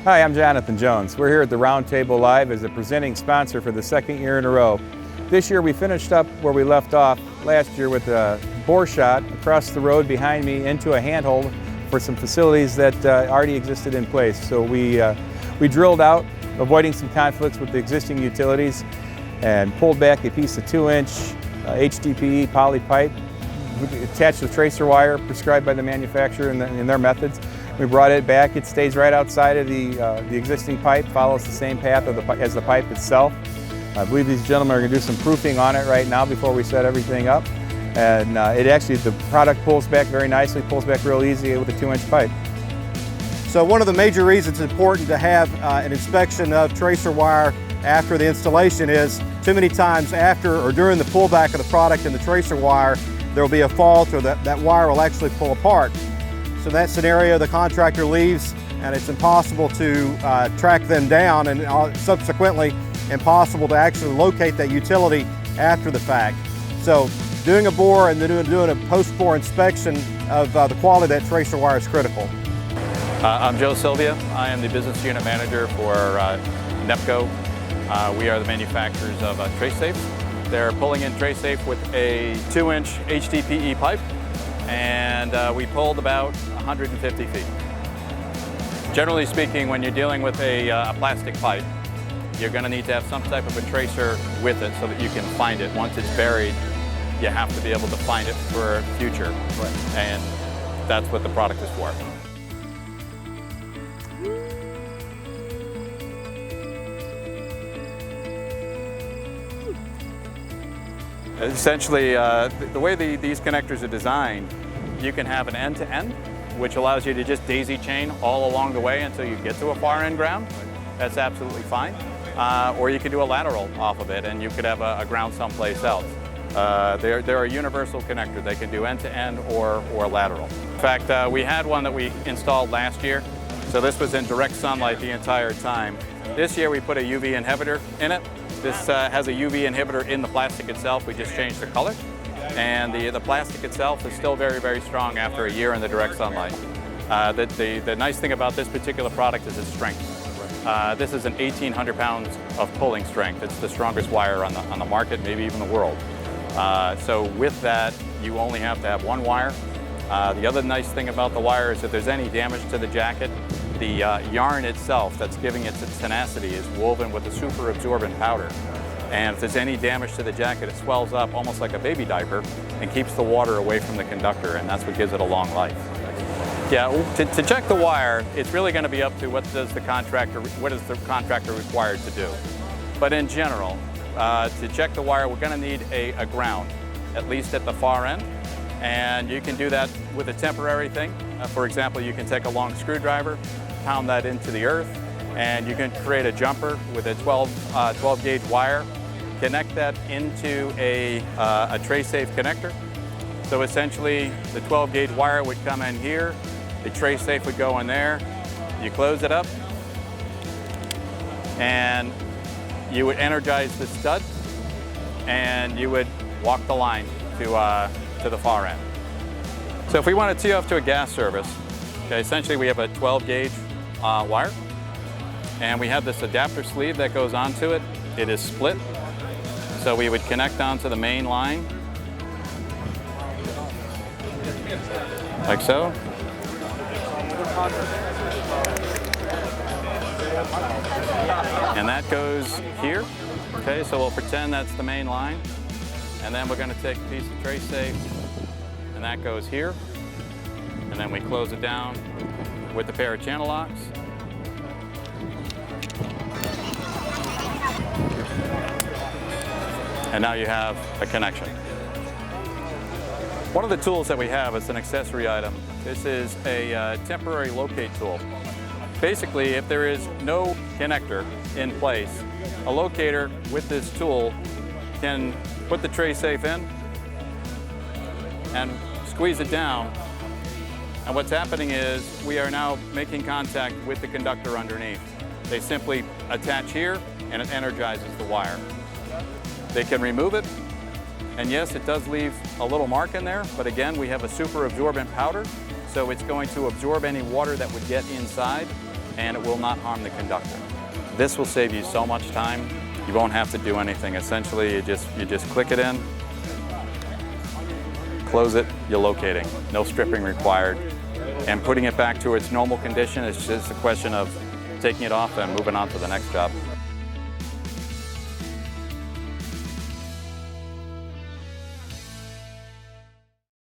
Hi, I'm Jonathan Jones. We're here at the Roundtable Live as a presenting sponsor for the second year in a row. This year we finished up where we left off last year with a bore shot across the road behind me into a handhold for some facilities that already existed in place. So we drilled out, avoiding some conflicts with the existing utilities, and pulled back a piece of 2-inch HDPE poly pipe attached with tracer wire prescribed by the manufacturer in their methods. We brought it back. It stays right outside of the existing pipe, follows the same path as the pipe itself. I believe these gentlemen are going to do some proofing on it right now before we set everything up. And the product pulls back very nicely, pulls back real easy with a 2-inch pipe. So one of the major reasons it's important to have an inspection of tracer wire after the installation is too many times after or during the pullback of the product in the tracer wire, there will be a fault or that wire will actually pull apart. So in that scenario, the contractor leaves and it's impossible to track them down, and subsequently impossible to actually locate that utility after the fact. So doing a bore and then doing a post-bore inspection of the quality of that tracer wire is critical. I'm Joe Sylvia. I am the business unit manager for Neptco. We are the manufacturers of TraceSafe. They're pulling in TraceSafe with a 2-inch HDPE pipe, and we pulled about 150 feet. Generally speaking, when you're dealing with a plastic pipe, you're going to need to have some type of a tracer with it so that you can find it. Once it's buried, you have to be able to find it for future. Right. And that's what the product is for. Essentially, the way these connectors are designed, you can have an end-to-end, which allows you to just daisy chain all along the way until you get to a far end ground. That's absolutely fine. Or you could do a lateral off of it and you could have a ground someplace else. They're a universal connector. They can do end-to-end or lateral. In fact, we had one that we installed last year. So this was in direct sunlight the entire time. This year we put a UV inhibitor in it. This has a UV inhibitor in the plastic itself. We just changed the color. And the plastic itself is still very, very strong after a year in the direct sunlight. The nice thing about this particular product is its strength. This is an 1,800 pounds of pulling strength. It's the strongest wire on the market, maybe even the world. So with that, you only have to have one wire. The other nice thing about the wire is if there's any damage to the jacket, the yarn itself that's giving it its tenacity is woven with a super absorbent powder. And if there's any damage to the jacket, it swells up almost like a baby diaper and keeps the water away from the conductor, and that's what gives it a long life. Yeah, to check the wire, it's really going to be up to what is the contractor required to do. But in general, to check the wire, we're going to need a ground, at least at the far end. And you can do that with a temporary thing. For example, you can take a long screwdriver, pound that into the earth, and you can create a jumper with a 12 gauge wire, connect that into a TraceSafe connector. So essentially, the 12 gauge wire would come in here, the TraceSafe would go in there, you close it up, and you would energize the stud, and you would walk the line to the far end. So if we want to tee off to a gas service, okay, essentially we have a 12 gauge wire, and we have this adapter sleeve that goes onto it. It is split, so we would connect onto the main line, like so. And that goes here. Okay, so we'll pretend that's the main line. And then we're going to take a piece of TraceSafe, and that goes here. And then we close it down with a pair of channel locks. And now you have a connection. One of the tools that we have is an accessory item. This is a temporary locate tool. Basically, if there is no connector in place, a locator with this tool can put the TraceSafe in and squeeze it down. And what's happening is we are now making contact with the conductor underneath. They simply attach here and it energizes the wire. They can remove it, and yes, it does leave a little mark in there, but again, we have a super absorbent powder, so it's going to absorb any water that would get inside and it will not harm the conductor. This will save you so much time. You won't have to do anything. Essentially, you just click it in, close it, you're locating. No stripping required. And putting it back to its normal condition is just a question of taking it off and moving on to the next job.